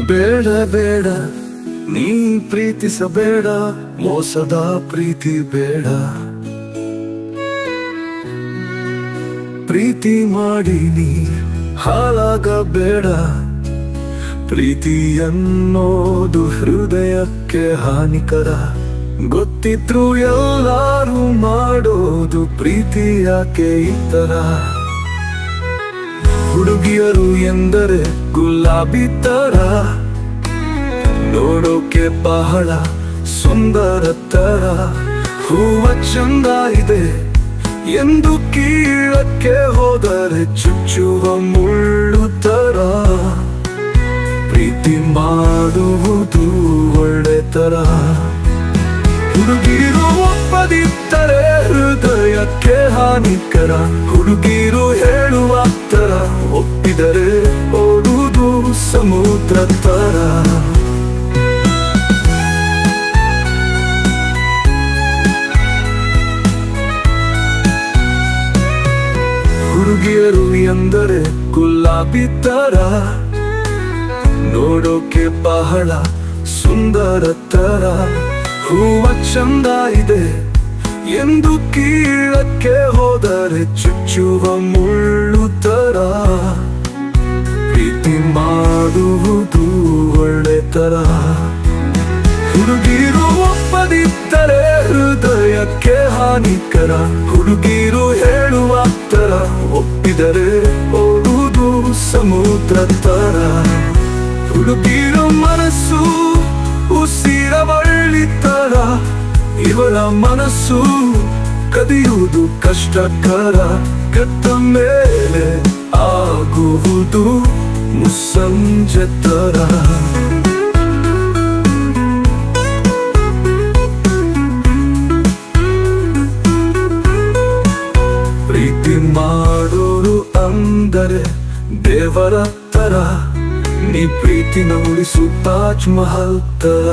ಬೇಡ ಬೇಡ ನೀ ಪ್ರೀತಿಸಬೇಡ, ಮೋಸದ ಪ್ರೀತಿ ಬೇಡ. ಪ್ರೀತಿ ಮಾಡಿ ನೀ ಹಾಳಾಗಬೇಡ. ಪ್ರೀತಿ ಅನ್ನೋದು ಹೃದಯಕ್ಕೆ ಹಾನಿಕರ. ಗೊತ್ತಿದ್ರು ಎಲ್ಲರೂ ಮಾಡೋದು ಪ್ರೀತಿ ಯಾಕೆ ಈ ತರ? ಹುಡುಗಿಯರು ಎಂದರೆ ಗುಲಾಬಿ ತರ, ನೋಡೋಕೆ ಬಹಳ ಸುಂದರ ತರ. ಹೂವ ಚಂದ ಇದೆ ಎಂದು ಕೀಳಕ್ಕೆ ಹೋದರೆ ಚುಚ್ಚುವ ಮುಳ್ಳು ತರ. ಪ್ರೀತಿ ಮಾಡುವುದು ಒಳ್ಳೆ ತರ. ಹುಡುಗಿರು ಒಪ್ಪದಿದ್ದರೆ ಹೃದಯಕ್ಕೆ ಹಾನಿಕರ. ಹುಡುಗಿರು ಹೇಳುವ ತರ ಒಪ್ಪಿದರೆ ಓಡುವುದು ಸಮುದ್ರ ತರ. ಹುಡುಗಿಯರು ಎಂದರೆ ಗುಲಾಬಿ ತರ, ನೋಡೋಕೆ ಬಹಳ ಸುಂದರ ತರ. ಹೂವ ಚಂದ ಇದೆ ಎಂದು ಕೀಳಕ್ಕೆ ಹೋದರೆ ಚುಚ್ಚುವ ಮುಳ್ಳು ತರ. ಪ್ರೀತಿ ಮಾಡುವುದು ಒಳ್ಳೆ ತರ. ಹುಡುಗಿರು ಒಪ್ಪದಿದ್ದರೆ ಹೃದಯಕ್ಕೆ ಹಾನಿಕರ. ಹುಡುಗಿರು ಹೇಳುವ ತರ ಒಪ್ಪಿದರೆ ಓಡುವುದು ಸಮುದ್ರ ತರ. ಹುಡುಗಿರು ಮನಸ್ಸು ಉಸಿರವಳ್ಳಿ ತರ. ಇವಳ ಮನಸ್ಸು ಕದಿಯುವುದು ಕಷ್ಟಕರ. ಕೆಟ್ಟ ಮೇಲೆ ಆಗುವುದು ಮುಸ್ಸಂಜೆ ತರ. ಪ್ರೀತಿ ಮಾಡೋರು ಅಂದರೆ ದೇವರ ತರ. ನೀ ಪ್ರೀತಿನ ಉಳಿಸು ತಾಜ್ ಮಹಲ್ ತರ.